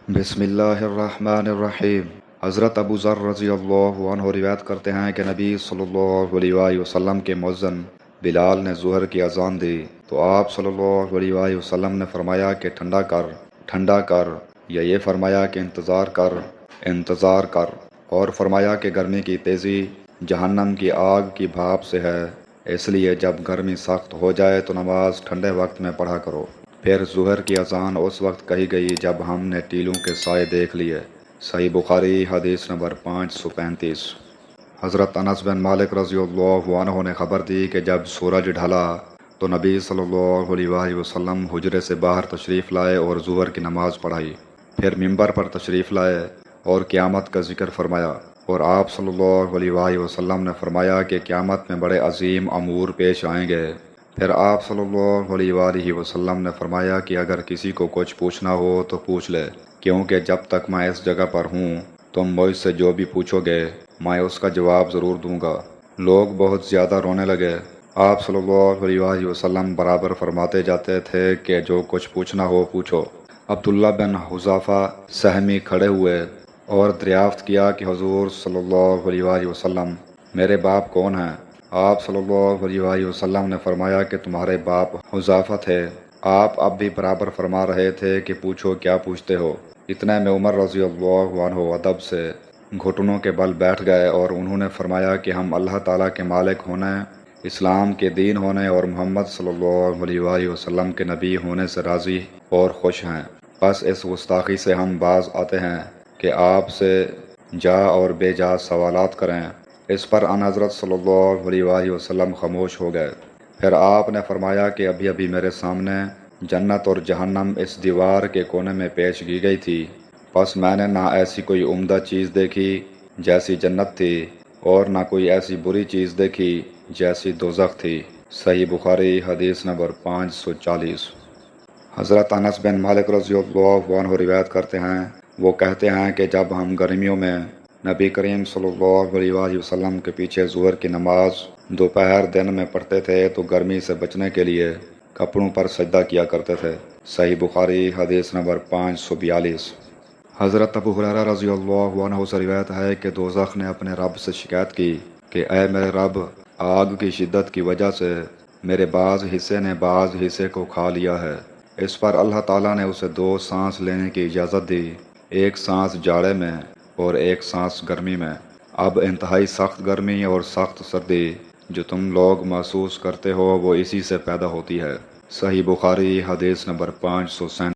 بسم اللہ الرحمن الرحیم۔ حضرت ابو ذر رضی اللہ عنہ روایت کرتے ہیں کہ نبی صلی اللہ علیہ وآلہ وسلم کے مؤذن بلال نے ظہر کی اذان دی تو آپ صلی اللہ علیہ وآلہ وسلم نے فرمایا کہ ٹھنڈا کر، یا یہ فرمایا کہ انتظار کر، اور فرمایا کہ گرمی کی تیزی جہنم کی آگ کی بھاپ سے ہے، اس لیے جب گرمی سخت ہو جائے تو نماز ٹھنڈے وقت میں پڑھا کرو۔ پھر ظہر کی اذان اس وقت کہی گئی جب ہم نے ٹیلوں کے سائے دیکھ لیے۔ صحیح بخاری حدیث نمبر 535۔ حضرت انس بن مالک رضی اللہ عنہ نے خبر دی کہ جب سورج ڈھلا تو نبی صلی اللہ علیہ وآلہ وسلم حجرے سے باہر تشریف لائے اور ظہر کی نماز پڑھائی، پھر ممبر پر تشریف لائے اور قیامت کا ذکر فرمایا، اور آپ صلی اللہ علیہ وآلہ وسلم نے فرمایا کہ قیامت میں بڑے عظیم امور پیش آئیں گے۔ پھر آپ صلی اللہ علیہ وآلہ وسلم نے فرمایا کہ اگر کسی کو کچھ پوچھنا ہو تو پوچھ لے، کیونکہ جب تک میں اس جگہ پر ہوں تم مجھ سے جو بھی پوچھو گے میں اس کا جواب ضرور دوں گا۔ لوگ بہت زیادہ رونے لگے۔ آپ صلی اللہ علیہ وآلہ وسلم برابر فرماتے جاتے تھے کہ جو کچھ پوچھنا ہو پوچھو۔ عبداللہ بن حذافہ سہمی کھڑے ہوئے اور دریافت کیا کہ حضور صلی اللہ علیہ وآلہ وسلم میرے باپ کون ہیں؟ آپ صلی اللہ علیہ وآلہ وسلم نے فرمایا کہ تمہارے باپ حذافہ تھے۔ آپ اب بھی برابر فرما رہے تھے کہ پوچھو کیا پوچھتے ہو۔ اتنے میں عمر رضی اللہ عنہ ادب سے گھٹنوں کے بل بیٹھ گئے اور انہوں نے فرمایا کہ ہم اللہ تعالیٰ کے مالک ہونے، اسلام کے دین ہونے اور محمد صلی اللہ علیہ وآلہ وسلم کے نبی ہونے سے راضی اور خوش ہیں۔ بس اس گستاخی سے ہم باز آتے ہیں کہ آپ سے جا اور بے جا سوالات کریں۔ اس پر ان حضرت صلی اللہ علیہ وآلہ وسلم خاموش ہو گئے۔ پھر آپ نے فرمایا کہ ابھی میرے سامنے جنت اور جہنم اس دیوار کے کونے میں پیش کی گئی تھی، پس میں نے نہ ایسی کوئی عمدہ چیز دیکھی جیسی جنت تھی اور نہ کوئی ایسی بری چیز دیکھی جیسی دوزخ تھی۔ صحیح بخاری حدیث نمبر 540۔ حضرت انس بن مالک رضی اللہ عنہ روایت کرتے ہیں، وہ کہتے ہیں کہ جب ہم گرمیوں میں نبی کریم صلی اللہ علیہ وآلہ وسلم کے پیچھے ظہر کی نماز دوپہر دن میں پڑھتے تھے تو گرمی سے بچنے کے لیے کپڑوں پر سجدہ کیا کرتے تھے۔ صحیح بخاری حدیث نمبر 542۔ حضرت ابو ہریرہ رضی اللہ عنہ سے روایت ہے کہ دوزخ نے اپنے رب سے شکایت کی کہ اے میرے رب، آگ کی شدت کی وجہ سے میرے بعض حصے نے بعض حصے کو کھا لیا ہے۔ اس پر اللہ تعالیٰ نے اسے 2 سانس لینے کی اجازت دی، ایک سانس جاڑے میں اور ایک سانس گرمی میں۔ اب انتہائی سخت گرمی اور سخت سردی جو تم لوگ محسوس کرتے ہو وہ اسی سے پیدا ہوتی ہے۔ صحیح بخاری حدیث نمبر 537۔